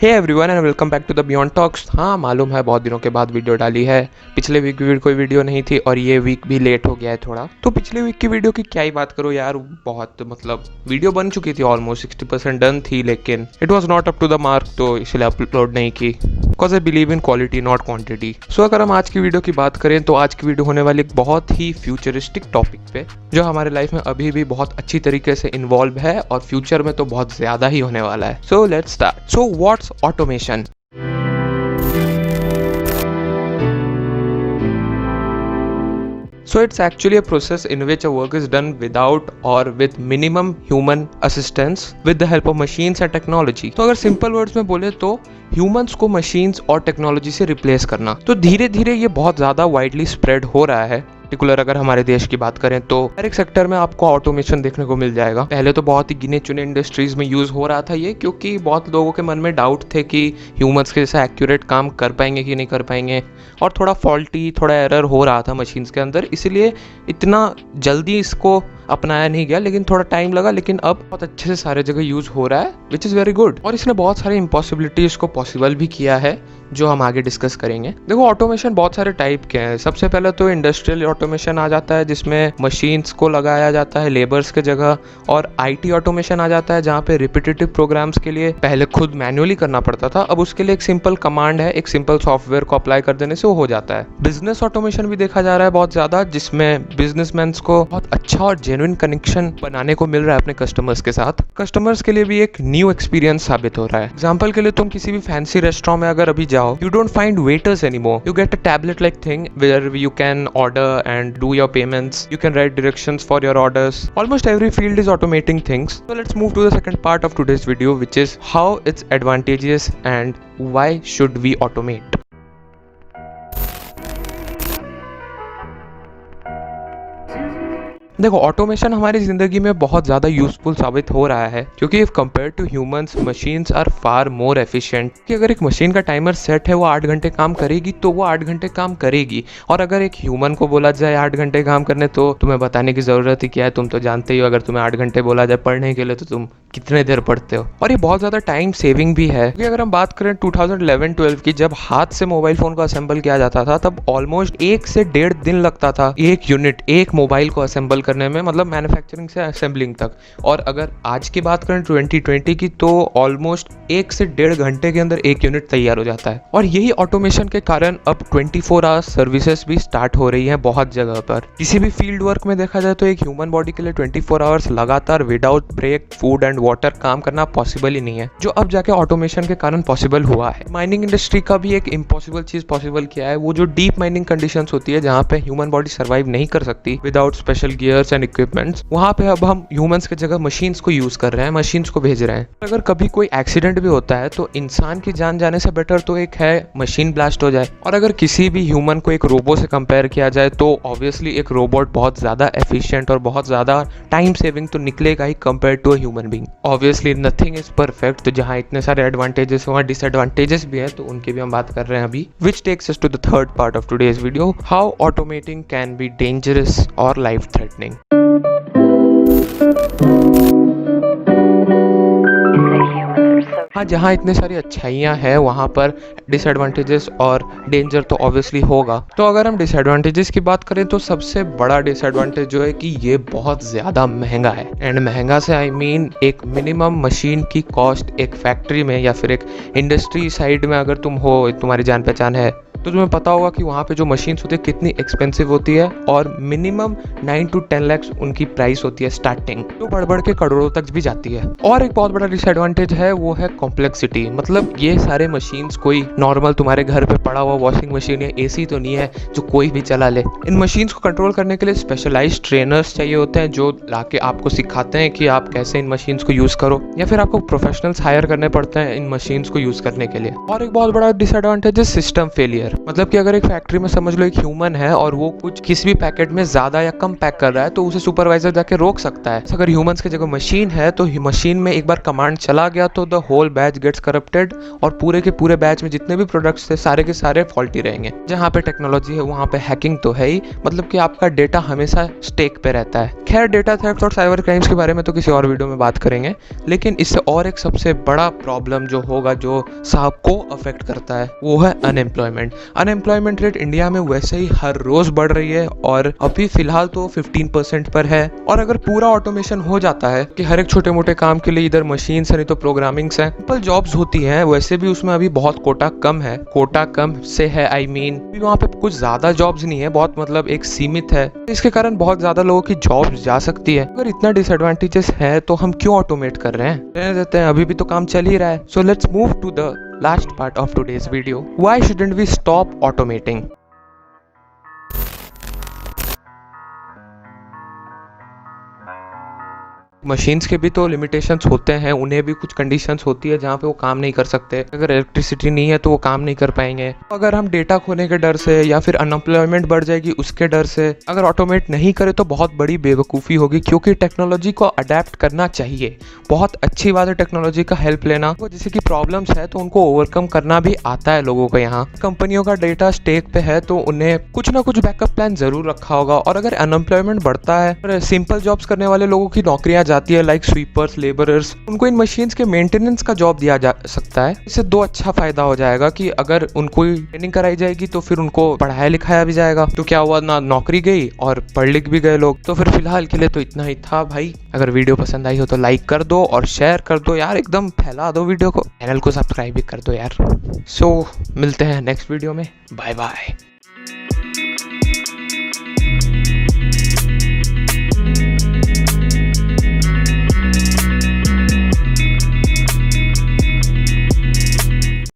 Hey everyone and welcome back to the beyond talks. हाँ मालूम है बहुत दिनों के बाद वीडियो डाली है। पिछले वीक भी कोई वीडियो नहीं थी और ये वीक भी लेट हो गया है थोड़ा। तो पिछले वीक की वीडियो की क्या ही बात करो यार, बहुत वीडियो बन चुकी थी, ऑलमोस्ट 60% डन थी, लेकिन it was not up to the mark, तो इसलिए अपलोड नहीं की। Because I believe in quality not quantity. So अगर हम आज की वीडियो की बात करें तो आज की वीडियो होने वाली एक बहुत ही फ्यूचरिस्टिक टॉपिक पे, जो हमारे लाइफ में अभी भी बहुत अच्छी तरीके से इन्वॉल्व है और फ्यूचर में तो बहुत ज्यादा ही होने वाला है। So let's start. So what's automation? So it's actually a process in which a work is done without or with minimum human assistance with the help of machines and technology. तो अगर simple words में बोले तो humans को machines और technology से replace करना। तो धीरे धीरे ये बहुत ज़्यादा वाइडली स्प्रेड हो रहा है। पर्टिकुलर अगर हमारे देश की बात करें तो हर एक सेक्टर में आपको ऑटोमेशन देखने को मिल जाएगा। पहले तो बहुत ही गिने चुने इंडस्ट्रीज में यूज हो रहा था ये, क्योंकि बहुत लोगों के मन में डाउट थे कि ह्यूमंस के जैसा एक्यूरेट काम कर पाएंगे कि नहीं कर पाएंगे, और थोड़ा फॉल्टी, थोड़ा एरर हो रहा था मशीन्स के अंदर, इसलिए इतना जल्दी इसको अपनाया नहीं गया, लेकिन थोड़ा टाइम लगा। लेकिन अब बहुत अच्छे से सारे जगह यूज हो रहा है, विच इज़ वेरी गुड। और इसने बहुत सारी इम्पॉसिबिलिटीज को पॉसिबल भी किया है, जो हम आगे डिस्कस करेंगे। देखो ऑटोमेशन बहुत सारे टाइप के हैं। सबसे पहले तो इंडस्ट्रियल ऑटोमेशन आ जाता है, जिसमें मशीन्स को लगाया जाता है लेबर्स के जगह, और आईटी ऑटोमेशन आ जाता है, जहाँ पे रिपीटेटिव प्रोग्राम्स के लिए पहले खुद मैन्युअली करना पड़ता था, अब उसके लिए एक सिंपल कमांड है, एक सिंपल सॉफ्टवेयर को अप्लाई कर देने से वो हो जाता है। बिजनेस ऑटोमेशन भी देखा जा रहा है बहुत ज्यादा, जिसमें बिजनेसमैन को बहुत अच्छा और जेन्युइन कनेक्शन बनाने को मिल रहा है अपने कस्टमर्स के साथ। कस्टमर्स के लिए भी एक न्यू एक्सपीरियंस साबित हो रहा है। एग्जाम्पल के लिए तुम किसी भी फैंसी रेस्टोरेंट में अगर अभी जाओ, you don't find waiters anymore. You get a tablet like thing where you can order and do your payments. You can write directions for your orders. Almost every field is automating things. So let's move to the second part of today's video, which is how it's advantageous and why should we automate. देखो automation हमारी जिंदगी में बहुत ज़्यादा useful साबित हो रहा है, क्योंकि if compare to humans machines are far more efficient. कि अगर एक मशीन का टाइमर सेट है, वो 8 घंटे काम करेगी तो वो 8 घंटे काम करेगी, और अगर एक ह्यूमन को बोला जाए 8 घंटे काम करने, तो तुम्हें बताने की ज़रूरत ही क्या है, तुम तो जानते ही हो। अगर तुम्हें 8 घंटे बोला जाए पढ़ने के लिए तो तुम कितने देर पढ़ते हो। और ये बहुत ज़्यादा टाइम सेविंग भी है, क्योंकि अगर हम बात करें 2011-12 की, जब हाथ से मोबाइल फ़ोन को असेंबल किया जाता था, तब ऑलमोस्ट 1 से 1.5 दिन लगता था एक यूनिट, एक मोबाइल को असेंबल करने में, मतलब मैन्युफैक्चरिंग से असेंबलिंग तक। और अगर आज की बात करें 2020 की, तो ऑलमोस्ट 1 से 1.5 घंटे के अंदर एक यूनिट तैयार हो जाता है। और यही ऑटोमेशन के कारण अब 24 आवर्स सर्विसेज भी स्टार्ट हो रही हैं बहुत जगह पर। किसी भी फील्ड वर्क में देखा जाए तो एक ह्यूमन बॉडी के लिए 24 आवर्स लगातार without break, food and water काम करना पॉसिबल ही नहीं है, जो अब जाके ऑटोमेशन के कारण पॉसिबल हुआ है। माइनिंग इंडस्ट्री का भी एक इम्पॉसिबल चीज पॉसिबल किया है, वो जो डीप माइनिंग कंडीशंस होती है, जहाँ पे ह्यूमन बॉडी सर्वाइव नहीं कर सकती without special gears and equipments, वहाँ पे अब हम ह्यूमंस की जगह मशीन्स को यूज कर रहे हैं, मशीन्स को भेज रहे हैं। अगर कभी कोई एक्सीडेंट भी होता है तो इंसान की जान जाने से बेटर तो एक है मशीन ब्लास्ट हो जाए। और अगर किसी भी ह्यूमन को एक रोबोट से कंपेयर किया जाए तो ऑब्वियसली एक रोबोट बहुत ज्यादा एफिशिएंट और बहुत ज्यादा टाइम सेविंग तो निकलेगा ही compare to a human being. Obviously nothing is perfect, तो जहाँ इतने सारे एडवांटेजेस वहाँ डिसएडवांटेजेस भी हैं, तो उनकी भी हम बात कर रहे हैं अभी। Which takes us to the third part of today's video, how automating can be dangerous और लाइफ थ्रेटनिंग। हाँ, जहाँ इतने सारी अच्छाइयाँ हैं वहाँ पर डिसएडवांटेजेस और डेंजर तो ऑब्वियसली होगा। तो अगर हम डिसएडवांटेजेस की बात करें तो सबसे बड़ा डिसएडवांटेज जो है कि ये बहुत ज़्यादा महंगा है। एंड महंगा से आई मीन एक मिनिमम मशीन की कॉस्ट एक फैक्ट्री में या फिर एक इंडस्ट्री साइड में अगर तुम हो, तुम्हारी जान पहचान है, तो तुम्हें पता होगा कि वहाँ पे जो मशीन्स होती है कितनी एक्सपेंसिव होती है, और मिनिमम 9 to 10 लाख उनकी प्राइस होती है स्टार्टिंग, तो बढ़ के करोड़ों तक भी जाती है। और एक बहुत बड़ा डिसएडवांटेज है, वो है कॉम्प्लेक्सिटी। मतलब ये सारे मशीन्स कोई नॉर्मल तुम्हारे घर पे पड़ा हुआ वॉशिंग मशीन या एसी तो नहीं है जो कोई भी चला ले। इन मशीन्स को कंट्रोल करने के लिए स्पेशलाइज्ड ट्रेनर्स चाहिए होते हैं, जो लाके आपको सिखाते हैं कि आप कैसे इन मशीन्स को यूज करो, या फिर आपको प्रोफेशनल्स हायर करने पड़ते हैं इन मशीन्स को यूज करने के लिए। और एक बहुत बड़ा डिसएडवांटेज है सिस्टम फेलियर। पैकर। मतलब कि अगर एक फैक्ट्री में समझ लो एक ह्यूमन है और वो कुछ किसी भी पैकेट में ज्यादा या कम पैक कर रहा है तो उसे सुपरवाइजर जाके रोक सकता है। अगर ह्यूमंस की जगह मशीन है तो मशीन में एक बार कमांड चला गया तो the whole batch gets corrupted और पूरे के पूरे बैच में जितने भी प्रोडक्ट्स थे सारे के सारे फॉल्टी रहेंगे। जहाँ पे टेक्नोलॉजी है वहाँ पे हैकिंग तो है ही, मतलब कि आपका डेटा हमेशा स्टेक पे रहता है। खैर डेटा थेफ्ट और साइबर क्राइम्स के बारे में तो किसी और वीडियो में बात करेंगे, लेकिन इससे और एक सबसे बड़ा प्रॉब्लम जो होगा जो सबको अफेक्ट करता है वो है अनएम्प्लॉयमेंट। अनएम्प्लॉयमेंट रेट इंडिया में वैसे ही हर रोज बढ़ रही है और अभी फिलहाल तो 15% पर है। और अगर पूरा ऑटोमेशन हो जाता है कि हर एक छोटे मोटे काम के लिए इधर मशीन्स है नहीं तो प्रोग्रामिंग्स है, सिंपल जॉब्स होती हैं, वैसे भी उसमें अभी बहुत कोटा कम है। कोटा कम से है आई मीन वहाँ पे कुछ ज्यादा जॉब्स नहीं है, बहुत मतलब एक सीमित है। इसके कारण बहुत ज्यादा लोगों की जॉब्स जा सकती है। अगर इतना डिसएडवांटेजेस है तो हम क्यों ऑटोमेट कर रहे हैं? रहने देते हैं, अभी भी तो काम चल ही रहा है। So let's move to the last part of today's video. Why shouldn't we stop automating? Machines के भी तो लिमिटेशंस होते हैं, उन्हें भी कुछ कंडीशंस होती है जहाँ पे वो काम नहीं कर सकते। अगर इलेक्ट्रिसिटी नहीं है तो वो काम नहीं कर पाएंगे। अगर हम डेटा खोने के डर से या फिर अनएम्प्लॉयमेंट बढ़ जाएगी उसके डर से अगर ऑटोमेट नहीं करे तो बहुत बड़ी बेवकूफ़ी होगी, क्योंकि टेक्नोलॉजी को अडेप्ट करना चाहिए। बहुत अच्छी बात है टेक्नोलॉजी का हेल्प लेना। तो जैसे कि प्रॉब्लम्स है तो उनको ओवरकम करना भी आता है लोगों को। यहाँ कंपनियों का डेटा स्टेक पे है तो उन्हें कुछ ना कुछ बैकअप प्लान जरूर रखा होगा। और अगर अनएम्प्लॉयमेंट बढ़ता है और सिंपल जॉब्स करने वाले लोगों की नौकरियां जाती है लाइक स्वीपर्स, लेबरर्स, उनको इन मशीन्स के मेंटेनेंस का जॉब दिया जा सकता है। इससे दो अच्छा फायदा हो जाएगा कि अगर उनको ट्रेनिंग कराई जाएगी तो फिर उनको पढ़ाया लिखाया भी जाएगा, तो क्या हुआ ना नौकरी गई और पढ़ लिख भी गए लोग। तो फिर फिलहाल के लिए तो इतना ही था भाई। अगर वीडियो पसंद आई हो तो लाइक कर दो और शेयर कर दो यार, एकदम फैला दो वीडियो को। चैनल को सब्सक्राइब भी कर दो यार। सो मिलते हैं नेक्स्ट वीडियो में, बाय बाय।